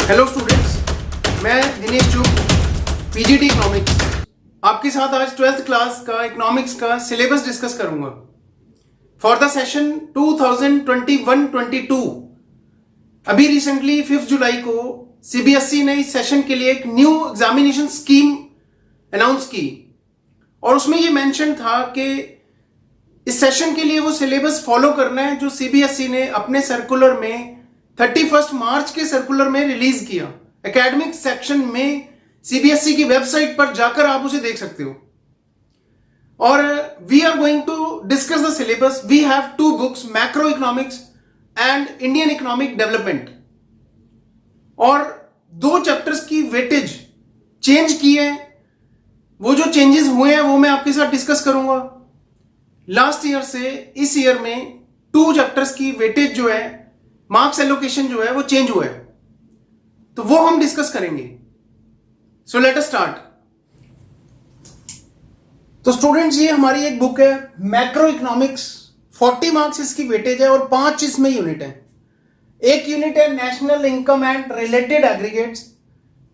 Hello students, मैं दिनेश चुग, PGT economics आपके साथ आज 12th क्लास का इकोनॉमिक्स का सिलेबस डिस्कस करूंगा फॉर द सेशन 2021-22। अभी रिसेंटली 5 जुलाई को सीबीएसई ने इस सेशन के लिए एक न्यू एग्जामिनेशन स्कीम अनाउंस की और उसमें ये मेंशन था कि इस सेशन के लिए वो सिलेबस फॉलो करना है जो सीबीएसई ने अपने सर्कुलर में 31 मार्च के सर्कुलर में रिलीज किया। एकेडमिक सेक्शन में सीबीएसई की वेबसाइट पर जाकर आप उसे देख सकते हो। और we are going to discuss the syllabus. We have 2 books, macro economics and Indian economic development, और 2 चैप्टर्स की वेटेज चेंज की है। वो जो चेंजेस हुए हैं वो मैं आपके साथ डिस्कस करूंगा। लास्ट ईयर से इस ईयर में 2 चैप्टर्स की वेटेज जो है, मार्क्स एलोकेशन जो है वो चेंज हुआ है, तो वो हम डिस्कस करेंगे। So let us start. तो स्टूडेंट्स, ये हमारी एक बुक है मैक्रो इकोनॉमिक्स। 40 मार्क्स इसकी वेटेज है और 5 इसमें यूनिट है। एक यूनिट है national income and related aggregates,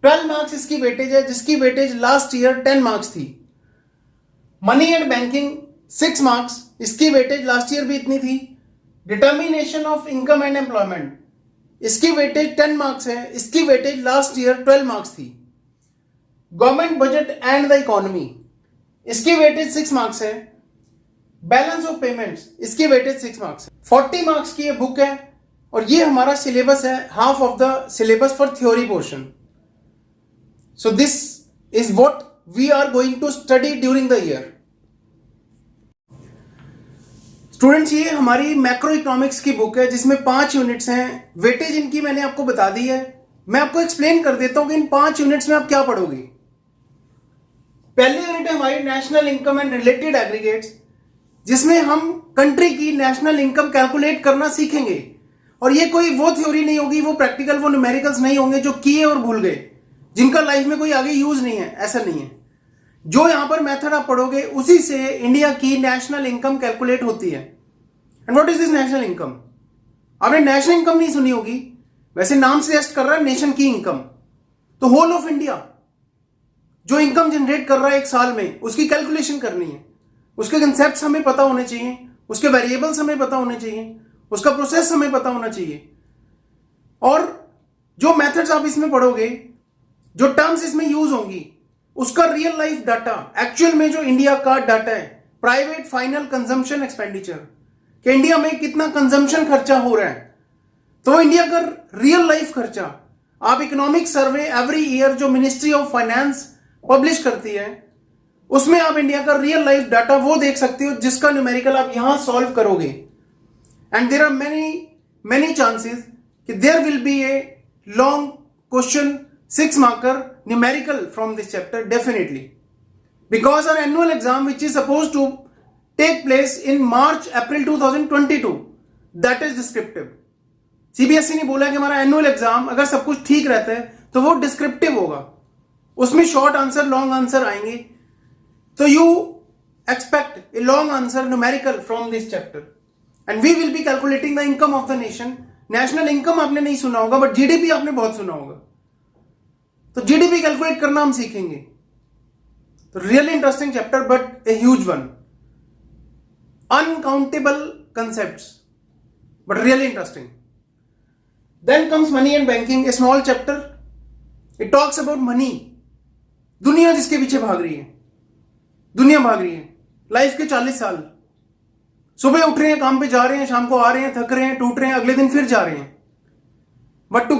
12 marks इसकी वेटेज है, जिसकी वेटेज लास्ट ईयर 10 मार्क्स थी। मनी एंड बैंकिंग 6 मार्क्स, इसकी वेटेज लास्ट ईयर भी इतनी थी। Determination of income and employment, इसकी वेटेज 10 मार्क्स है, इसकी वेटेज लास्ट ईयर 12 मार्क्स थी। Government budget and the economy, इसकी वेटेज 6 मार्क्स है। बैलेंस ऑफ पेमेंट्स, इसकी वेटेज 6 मार्क्स है। 40 मार्क्स की ये बुक है और ये हमारा सिलेबस है, half of the syllabus for theory portion. So this is what we are going to study during the year. Students, ये हमारी मैक्रो इकोनॉमिक्स की बुक है जिसमें 5 यूनिट्स हैं। वेटेज इनकी मैंने आपको बता दी है। मैं आपको एक्सप्लेन कर देता हूं कि इन 5 यूनिट्स में आप क्या पढ़ोगे। पहली यूनिट है हमारी national income and related aggregates, जिसमें हम कंट्री की नेशनल इनकम कैलकुलेट करना सीखेंगे। और ये कोई वो थ्योरी नहीं होगी, वो प्रैक्टिकल, वो न्यूमेरिकल्स नहीं होंगे जो किए और भूल गए, जिनका लाइफ में कोई आगे यूज नहीं है। ऐसा नहीं है। जो यहां पर मेथड आप पढ़ोगे उसी से इंडिया की नेशनल इनकम कैलकुलेट होती है। And what is this national income? आपने नेशनल इनकम नहीं सुनी होगी, वैसे नाम सजेस्ट कर रहा है नेशन की इनकम। तो होल ऑफ इंडिया जो इनकम जनरेट कर रहा है एक साल में, उसकी कैलकुलेशन करनी है। उसके कंसेप्ट हमें पता होने चाहिए, उसके वेरिएबल्स हमें पता होने चाहिए, उसका प्रोसेस हमें पता होना चाहिए। और जो मेथड्स आप इसमें पढ़ोगे, जो टर्म्स इसमें यूज होंगी, उसका रियल लाइफ डाटा, एक्चुअल में जो इंडिया का डाटा है, प्राइवेट फाइनल कंजम्पशन एक्सपेंडिचर, कि इंडिया में कितना कंजम्पशन खर्चा हो रहा है, तो इंडिया का रियल लाइफ खर्चा आप इकोनॉमिक सर्वे एवरी ईयर जो मिनिस्ट्री ऑफ फाइनेंस पब्लिश करती है, उसमें आप इंडिया का रियल लाइफ डाटा वो देख सकते हो, जिसका न्यूमेरिकल आप यहां सॉल्व करोगे। And there are many chances कि there will be a long question 6 marker numerical from this chapter, definitely, because our annual exam, which is supposed to take place in March-April 2022, that is descriptive. CBSE ने बोला कि हमारा annual exam अगर सब कुछ ठीक रहता है तो वो डिस्क्रिप्टिव होगा, उसमें शॉर्ट आंसर लॉन्ग आंसर आएंगे। तो you expect a long answer numerical from this chapter and we will be calculating the income of the nation. National income आपने नहीं सुना होगा, बट जीडीपी आपने बहुत सुना होगा, तो जीडीपी कैलकुलेट करना हम सीखेंगे। तो really interesting chapter, but a huge one. Uncountable concepts, but really interesting. Then comes money and banking, a small chapter. It talks about money. दुनिया जिसके पीछे भाग रही है, दुनिया भाग रही है। लाइफ के 40 साल, सुबह उठ रहे हैं, काम पे जा रहे हैं, शाम को आ रहे हैं, थक रहे हैं, टूट रहे हैं, अगले दिन फिर जा रहे हैं। But to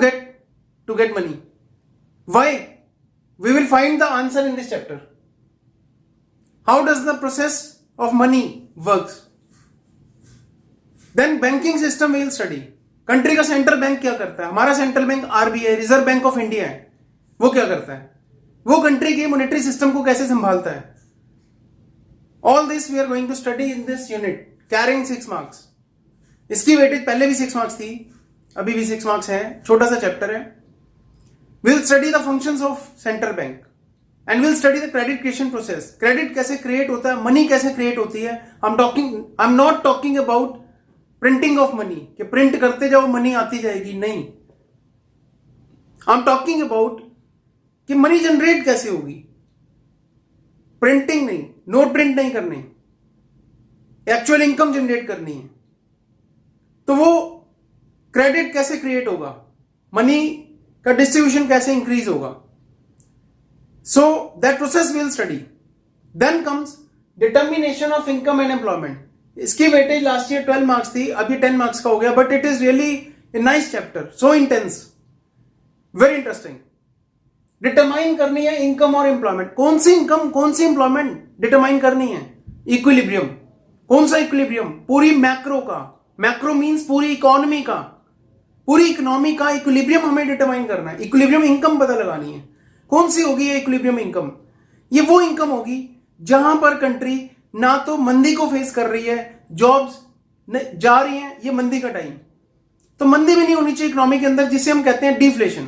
get money. Why? We will find the answer in this chapter. How does the process of money works? Then banking system we will study. Country का सेंट्रल बैंक क्या करता है? हमारा central bank RBI, reserve bank of India है। वो क्या करता है? वो कंट्री के मॉनेटरी सिस्टम को कैसे संभालता है? All this we are going to study in this unit, carrying 6 marks. इसकी वेटेज पहले भी 6 मार्क्स थी, अभी भी 6 मार्क्स है। छोटा सा चैप्टर है। We'll study the functions of central bank and we'll study the credit creation process. Credit कैसे क्रिएट होता है, मनी कैसे क्रिएट होती है। I'm not talking about printing of money कि प्रिंट करते जाओ मनी आती जाएगी, नहीं। आई एम टॉकिंग अबाउट कि मनी जनरेट कैसे होगी, प्रिंटिंग नहीं, नोट प्रिंट नहीं करने, एक्चुअल इनकम जनरेट करनी है। तो वो क्रेडिट कैसे क्रिएट होगा, मनी का डिस्ट्रीब्यूशन कैसे इंक्रीज होगा, so that process will study. Then comes determination of income and employment. इसकी वेटेज लास्ट ईयर 12 मार्क्स थी, अभी 10 मार्क्स का हो गया, but it is really a nice chapter, so intense, very interesting. Determine करनी है इनकम और एम्प्लॉयमेंट। कौन सी इनकम, कौन सी एम्प्लॉयमेंट डिटरमाइन करनी है? इक्विलिब्रियम। कौन सा इक्विलिब्रियम? पूरी मैक्रो का, मैक्रो मींस पूरी इकोनॉमी का, पूरी इकोनॉमी का इक्विलिब्रियम हमें डिटरमाइन करना है। इक्विलिब्रियम इनकम पता लगानी है। कौन सी होगी ये इक्विलिब्रियम इनकम? ये वो इनकम होगी जहां पर कंट्री ना तो मंदी को फेस कर रही है, जॉब्स जा रही हैं, ये मंदी का टाइम, तो मंदी भी नहीं होनी चाहिए इकोनॉमी के अंदर, जिसे हम कहते हैं डिफ्लेशन।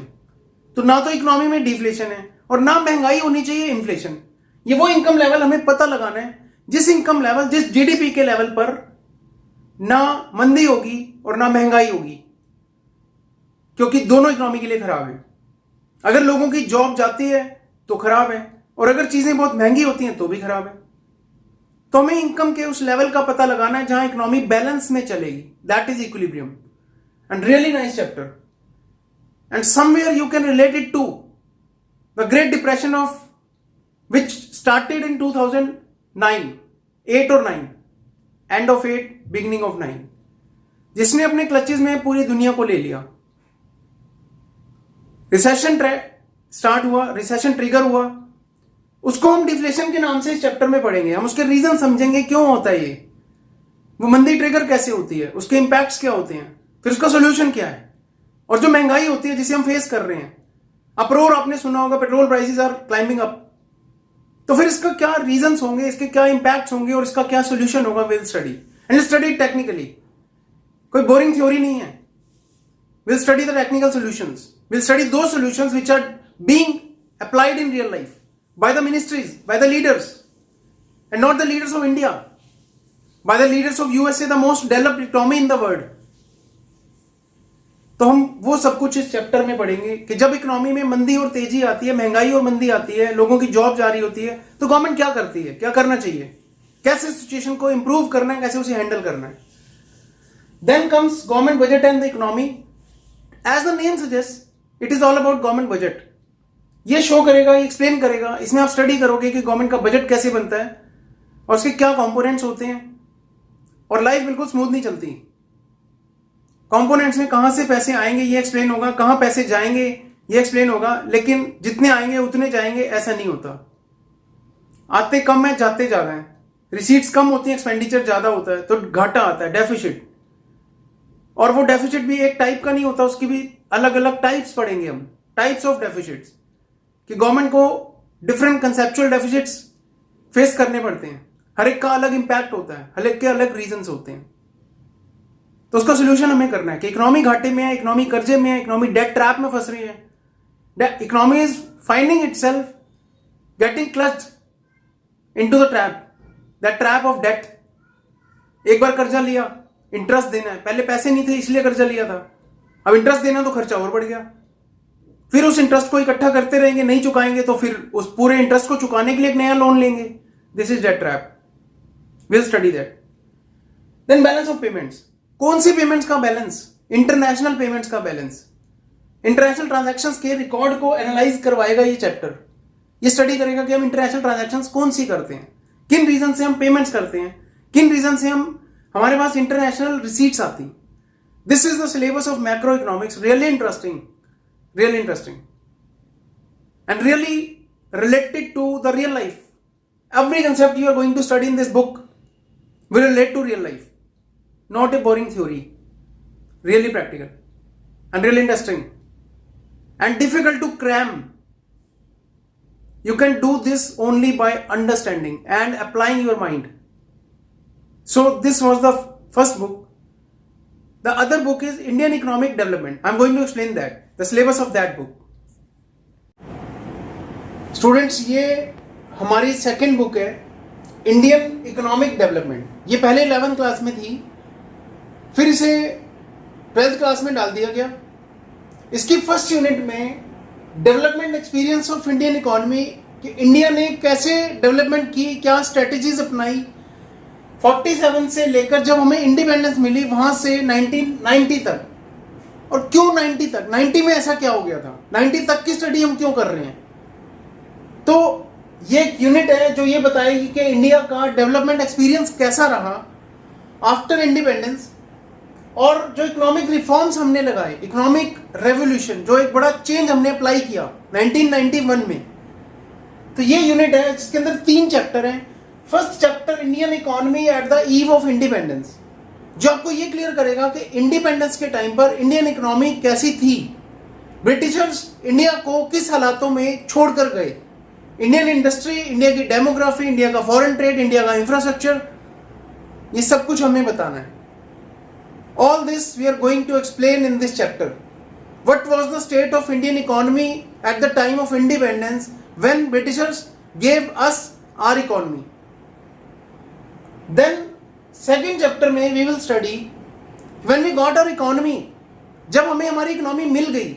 तो ना तो इकोनॉमी में डिफ्लेशन है और ना महंगाई होनी चाहिए, इन्फ्लेशन। ये वो इनकम लेवल हमें पता लगाना है जिस इनकम लेवल, जिस जीडीपी के लेवल पर ना मंदी होगी और ना महंगाई होगी, क्योंकि दोनों इकोनॉमी के लिए खराब है। अगर लोगों की जॉब जाती है तो खराब है, और अगर चीजें बहुत महंगी होती हैं तो भी खराब है। तो हमें इनकम के उस लेवल का पता लगाना है जहां इकोनॉमी बैलेंस में चलेगी, that is equilibrium. And really nice chapter, and somewhere you can relate it to the Great Depression of which started in 2009, 8 or 9, end of 8, beginning of 9, जिसने अपने क्लचेस में पूरी दुनिया को ले लिया। रिसेशन स्टार्ट हुआ, रिसेशन ट्रिगर हुआ, उसको हम डिफ्लेशन के नाम से इस चैप्टर में पढ़ेंगे। हम उसके रीजन समझेंगे, क्यों होता है ये, वो मंदी ट्रिगर कैसे होती है, उसके इंपैक्ट्स क्या होते हैं, फिर उसका सोल्यूशन क्या है। और जो महंगाई होती है जिसे हम फेस कर रहे हैं, अप्रोर आपने सुना होगा, petrol prices are climbing up, तो फिर इसका क्या रीजंस होंगे, इसके क्या इंपैक्ट्स होंगे और इसका क्या सोल्यूशन होगा। Will study and study technically, कोई बोरिंग थ्योरी नहीं है। Will study the technical solutions, will study those solutions which are being applied in real life by the ministries, by the leaders, and not the leaders of India, by the leaders of USA, the most developed economy in the world. तो हम वो सब कुछ इस chapter में पढ़ेंगे कि जब इकोनॉमी में मंदी और तेजी आती है, महंगाई और मंदी आती है, लोगों की जॉब जा रही होती है, तो गवर्नमेंट क्या करती है, क्या करना चाहिए, कैसे सिचुएशन को इंप्रूव करना है, कैसे उसे हैंडल करना है। Then comes government budget and the economy. As the name suggest, it is all about government budget. ये शो करेगा, ये एक्सप्लेन करेगा, इसमें आप स्टडी करोगे कि गवर्नमेंट का बजट कैसे बनता है और उसके क्या कंपोनेंट्स होते हैं, और लाइफ बिल्कुल स्मूथ नहीं चलती। कंपोनेंट्स में कहां से पैसे आएंगे ये एक्सप्लेन होगा, कहां पैसे जाएंगे ये एक्सप्लेन होगा, लेकिन जितने आएंगे उतने जाएंगे ऐसा नहीं होता। आते कम है, जाते ज्यादा है। रिसीट्स कम होती है, एक्सपेंडिचर ज्यादा होता है, तो घाटा आता है, डेफिसिट। और वो डेफिसिट भी एक टाइप का नहीं होता, उसकी भी अलग अलग टाइप्स पढ़ेंगे हम, टाइप्स ऑफ डेफिसिट्स, कि गवर्नमेंट को डिफरेंट कंसेप्चुअल डेफिसिट्स फेस करने पड़ते हैं। हर एक का अलग इंपैक्ट होता है, हर एक के अलग रीजंस होते हैं। तो उसका सोल्यूशन हमें करना है कि इकोनॉमी घाटे में है, इकोनॉमी कर्जे में है, इकोनॉमी डेट ट्रैप में फंस रही है, economy is finding itself getting clutched into the trap, that trap of debt. एक बार कर्जा लिया, इंटरेस्ट देना है, पहले पैसे नहीं थे इसलिए कर्जा लिया था, अब इंटरेस्ट देना तो खर्चा और बढ़ गया, फिर उस इंटरेस्ट को इकट्ठा करते रहेंगे, नहीं चुकाएंगे तो फिर उस पूरे इंटरेस्ट को चुकाने के लिए एक नया लोन लेंगे। This is debt trap, will study that. Then balance of payments. कौन सी पेमेंट्स का बैलेंस? इंटरनेशनल पेमेंट्स का बैलेंस। इंटरनेशनल ट्रांजैक्शंस के रिकॉर्ड को एनालाइज करवाएगा ये चैप्टर। ये स्टडी करेगा कि हम इंटरनेशनल ट्रांजैक्शंस कौन सी करते हैं, किन रीजन से हम पेमेंट्स करते हैं, किन रीजन से हमारे पास इंटरनेशनल रिसीट्स आती। This is the syllabus of macro economics, really interesting, really interesting and really related to the real life. Every concept you are going to study in this book will relate to real life, not a boring theory, really practical and really interesting and difficult to cram. You can do this only by understanding and applying your mind. So this was the first book. The other book is Indian Economic Development. I'm going to explain that, the syllabus of that book. Students, ये हमारी second book है, Indian economic development. ये पहले 11th class में थी, फिर इसे 12th class में डाल दिया गया। इसकी फर्स्ट यूनिट में development experience of Indian economy कि इंडिया ने कैसे डेवलपमेंट की, क्या स्ट्रेटजीज अपनाई 47 से लेकर जब हमें इंडिपेंडेंस मिली वहां से 1990 तक। और क्यों 90 तक, 90 में ऐसा क्या हो गया था, 90 तक की स्टडी हम क्यों कर रहे हैं। तो ये एक यूनिट है जो ये बताएगी कि इंडिया का डेवलपमेंट एक्सपीरियंस कैसा रहा आफ्टर इंडिपेंडेंस, और जो इकोनॉमिक रिफॉर्म्स हमने लगाए, इकोनॉमिक रेवोल्यूशन, जो एक बड़ा चेंज हमने अप्लाई किया 1991 में। तो ये यूनिट है जिसके अंदर 3 चैप्टर हैं। First chapter Indian economy at the eve of independence, जो आपको ये क्लियर करेगा कि इंडिपेंडेंस के टाइम पर इंडियन इकोनॉमी कैसी थी, ब्रिटिशर्स इंडिया को किस हालातों में छोड़कर गए, इंडियन इंडस्ट्री, इंडिया की डेमोग्राफी, इंडिया का फॉरेन ट्रेड, इंडिया का इंफ्रास्ट्रक्चर, ये सब कुछ हमें बताना है। All this we are going to explain in this chapter. What was the state of Indian economy at the time of independence when Britishers gave us our economy? Then second chapter में we will study when we got our economy. जब हमें हमारी economy मिल गई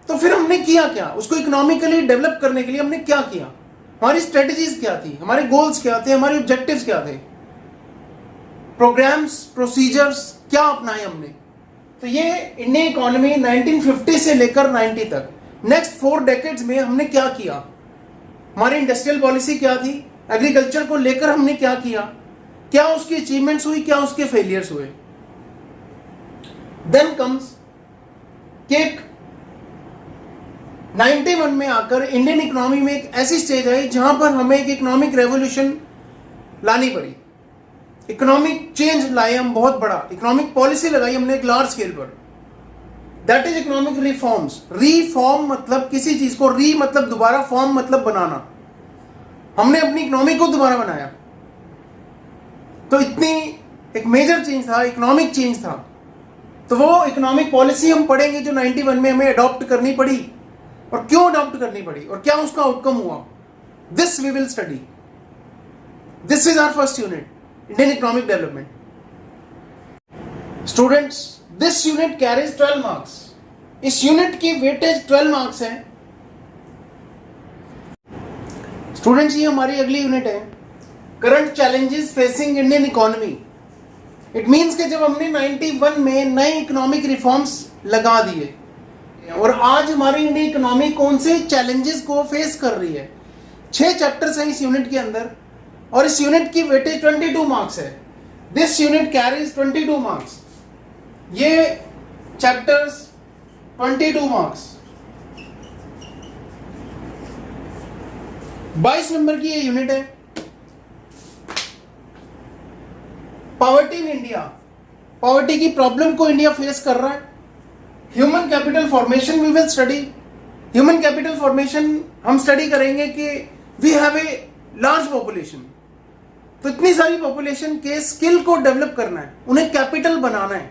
तो फिर हमने किया क्या, उसको इकोनॉमिकली डेवलप करने के लिए हमने क्या किया, हमारी स्ट्रेटजीज क्या थी, हमारे गोल्स क्या थे, हमारे ऑब्जेक्टिव्स क्या थे, प्रोग्राम्स, प्रोसीजर्स क्या अपनाए हमने। तो ये इंडियन इकोनॉमी 1950 से लेकर 90 तक, नेक्स्ट 4 डेकेड्स में हमने क्या किया, हमारी इंडस्ट्रियल पॉलिसी क्या थी, एग्रीकल्चर को लेकर हमने क्या किया, क्या उसकी अचीवमेंट्स हुई, क्या उसके फेलियर्स हुए। देन कम्स कि 91 में आकर इंडियन इकोनॉमी में एक ऐसी स्टेज आई जहां पर हमें एक इकोनॉमिक रेवोल्यूशन लानी पड़ी, इकोनॉमिक चेंज लाए हम, बहुत बड़ा इकोनॉमिक पॉलिसी लगाई हमने एक लार्ज स्केल पर, that is economic reforms. Reform मतलब किसी चीज को, री मतलब दोबारा, फॉर्म मतलब बनाना, हमने अपनी इकोनॉमी को दोबारा बनाया। तो इतनी एक मेजर चेंज था, इकोनॉमिक चेंज था। तो वो इकोनॉमिक पॉलिसी हम पढ़ेंगे जो 91 में हमें अडॉप्ट करनी पड़ी, और क्यों अडॉप्ट करनी पड़ी और क्या उसका आउटकम हुआ, this we will study. This is our first unit, Indian economic development. Students, this unit carries 12 marks. इस यूनिट की वेटेज 12 मार्क्स है। स्टूडेंट्स, ये हमारी अगली यूनिट है, current challenges facing Indian economy. It means कि जब हमने 91 में नए इकोनॉमिक रिफॉर्म्स लगा दिए और आज हमारी इंडियन इकोनॉमी कौन से चैलेंजेस को फेस कर रही है। 6 चैप्टर्स हैं इस यूनिट के अंदर और इस यूनिट की वेटेज 22 मार्क्स है। This unit carries 22 marks. ये चैप्टर्स 22 मार्क्स। 22 नंबर की ये यूनिट है। पॉवर्टी इन इंडिया, पॉवर्टी की प्रॉब्लम को इंडिया फेस कर रहा है। Human capital formation we will study. Human capital formation हम स्टडी करेंगे कि we have a large population, तो इतनी सारी पॉपुलेशन के स्किल को डेवलप करना है, उन्हें कैपिटल बनाना है।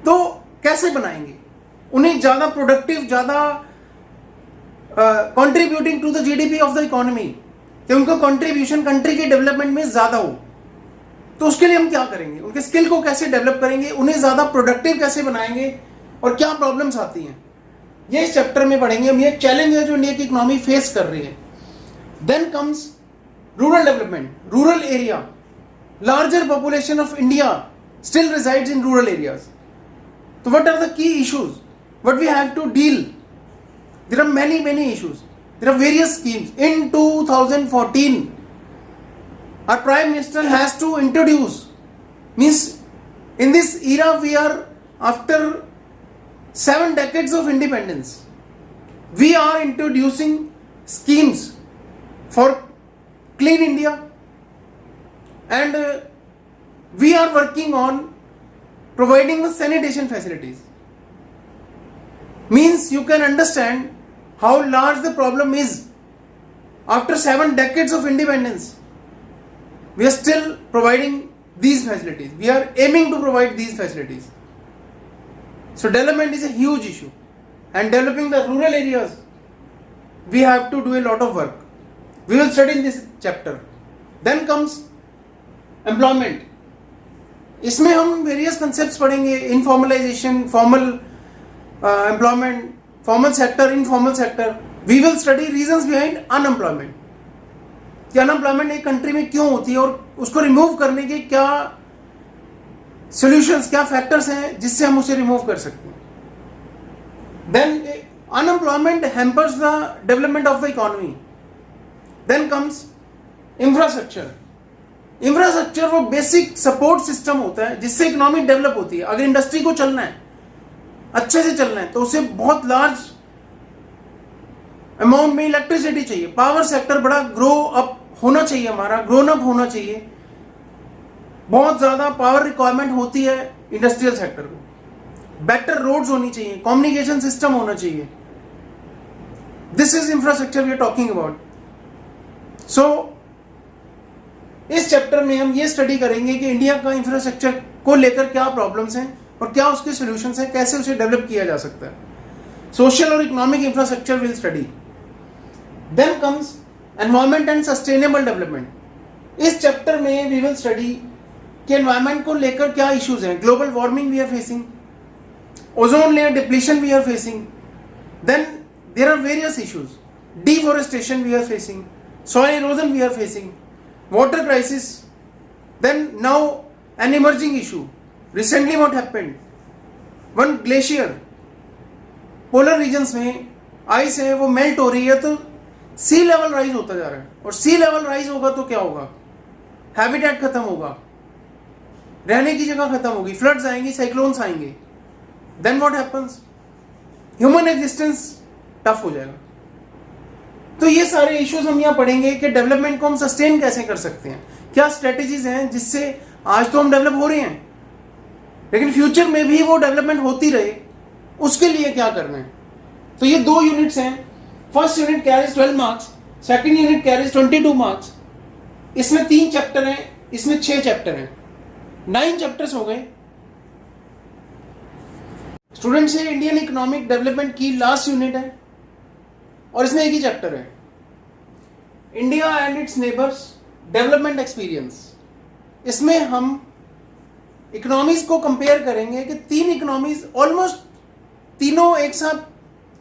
तो कैसे बनाएंगे उन्हें ज्यादा प्रोडक्टिव, ज्यादा contributing to the GDP of the economy, कि उनका कंट्रीब्यूशन कंट्री के डेवलपमेंट में ज्यादा हो। तो उसके लिए हम क्या करेंगे, उनके स्किल को कैसे डेवलप करेंगे, उन्हें ज्यादा प्रोडक्टिव कैसे बनाएंगे और क्या प्रॉब्लम्स आती हैं, ये इस चैप्टर में पढ़ेंगे हम। ये चैलेंज है जो इंडिया की इकोनॉमी फेस कर रही है। Then comes rural development, rural area. Larger population of India still resides in rural areas. So what are the key issues what we have to deal? There are many issues. There are various schemes. In 2014 our prime minister has to introduce, means in this era we are after 7 decades of independence, we are introducing schemes for clean India, and we are working on providing the sanitation facilities. Means you can understand how large the problem is. After 7 decades of independence, we are still providing these facilities. We are aiming to provide these facilities. So development is a huge issue, and developing the rural areas, we have to do a lot of work. We will study in this chapter. Then comes employment. इसमें हम various concepts पढ़ेंगे, informalisation, formal employment, formal sector, informal sector. We will study reasons behind unemployment, कि unemployment एक country में क्यों होती है और उसको रिमूव करने के क्या सॉल्यूशंस, क्या फैक्टर्स हैं जिससे हम उसे रिमूव कर सकते हैं. Then unemployment hampers the development of the economy. Then comes infrastructure. Infrastructure वो बेसिक सपोर्ट सिस्टम होता है जिससे इकोनॉमी डेवलप होती है. अगर इंडस्ट्री को चलना है, अच्छे से चलना है, तो उसे बहुत लार्ज अमाउंट में इलेक्ट्रिसिटी चाहिए. पावर सेक्टर बड़ा ग्रो अप होना चाहिए, हमारा ग्रोन अप होना चाहिए. बहुत ज्यादा पावर रिक्वायरमेंट होती है इंडस्ट्रियल सेक्टर को. बेटर रोड्स होनी चाहिए, कम्युनिकेशन सिस्टम होना चाहिए. This is infrastructure we are talking about. So इस चैप्टर में हम ये स्टडी करेंगे कि इंडिया का इंफ्रास्ट्रक्चर को लेकर क्या प्रॉब्लम्स हैं और क्या उसके सॉल्यूशंस हैं, कैसे उसे डेवलप किया जा सकता है. सोशल और economic infrastructure will study. Then comes environment and sustainable development. इस चैप्टर में वी विल स्टडी कि एनवायरमेंट को लेकर क्या इश्यूज हैं. Global warming we are facing, ozone layer depletion we are facing. Then there are various issues. Deforestation we are facing, soil erosion we are facing, water crisis. Then now an emerging issue. Recently what happened, one glacier polar regions में ice है वो melt हो रही है, तो सी level rise होता जा रहा है. और सी लेवल राइज होगा तो क्या होगा, हैबिटेट खत्म होगा, रहने की जगह खत्म होगी, फ्लड्स आएंगी, साइक्लोन्स आएंगे. Then what happens, human existence tough हो जाएगा. तो ये सारे इश्यूज हम यहाँ पढ़ेंगे कि डेवलपमेंट को हम सस्टेन कैसे कर सकते हैं, क्या स्ट्रेटेजीज हैं जिससे आज तो हम डेवलप हो रहे हैं लेकिन फ्यूचर में भी वो डेवलपमेंट होती रहे, उसके लिए क्या करना है. तो ये 2 यूनिट्स हैं. First unit carries 12 marks, second unit carries 22 marks. इसमें 3 चैप्टर हैं, इसमें 6 चैप्टर हैं, 9 चैप्टर्स हो गए. स्टूडेंट्स, ये इंडियन इकोनॉमिक डेवलपमेंट की लास्ट यूनिट है और इसमें एक ही चैप्टर है, India and its neighbours development experience. इसमें हम इकोनॉमीज को कंपेयर करेंगे कि 3 इकोनॉमीज ऑलमोस्ट तीनों एक साथ,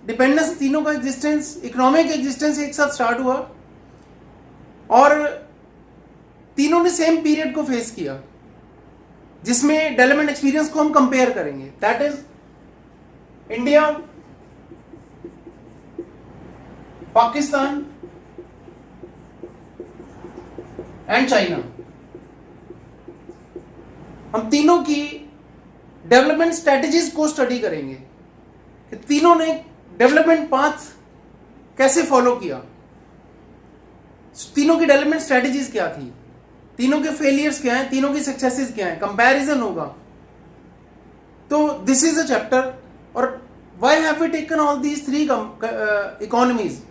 डिपेंडेंस तीनों का एग्जिस्टेंस, इकोनॉमिक एग्जिस्टेंस एक साथ स्टार्ट हुआ और तीनों ने सेम पीरियड को फेस किया, जिसमें डेवलपमेंट एक्सपीरियंस को हम कंपेयर करेंगे. That is India, Pakistan and China. हम तीनों की डेवलपमेंट स्ट्रेटजीज को स्टडी करेंगे कि तीनों ने डेवलपमेंट पाथ कैसे फॉलो किया, तीनों की डेवलपमेंट स्ट्रेटजीज क्या थी, तीनों के फेलियर्स क्या हैं, तीनों की सक्सेसेस क्या हैं, कंपैरिजन होगा. तो दिस इज अ चैप्टर. और why have we taken all these 3 economies?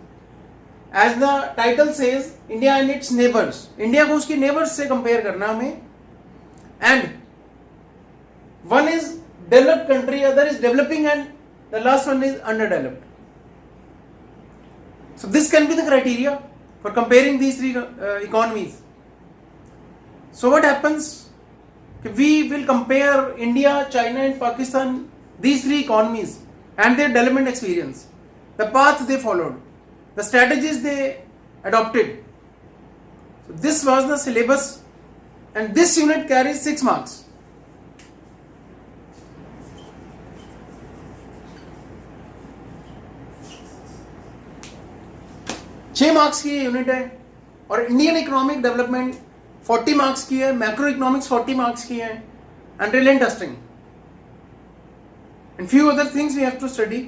As the title says, India and its neighbours. India को उसके नेबर्स से कंपेयर करना हमें. And one is developed country, other is developing and the last one is under developed. So this can be the criteria for comparing these 3 economies. So what happens, we will compare India, China and Pakistan, these 3 economies and their development experience, the path they followed, the strategies they adopted. So this was the syllabus and this unit carries 6 marks. छह marks की unit है और Indian economic development 40 marks की है, macro economics 40 marks की है, and reliant testing and few other things we have to study.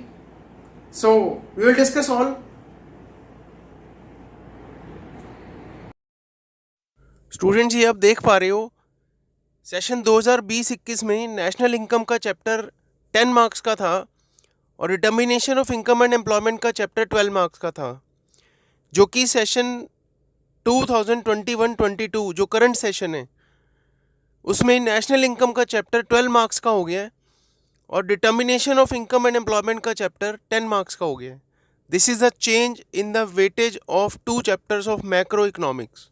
So we will discuss all. Students, ये आप देख पा रहे हो सेशन 2020-21 में नेशनल इनकम का चैप्टर 10 मार्क्स का था और determination of income and employment का चैप्टर 12 मार्क्स का था, जो कि सेशन 2021-22 जो करंट सेशन है उसमें नेशनल इनकम का चैप्टर 12 मार्क्स का हो गया है और determination of income and employment का चैप्टर 10 मार्क्स का हो गया है. This is the change in the weightage of 2 chapters of macro economics.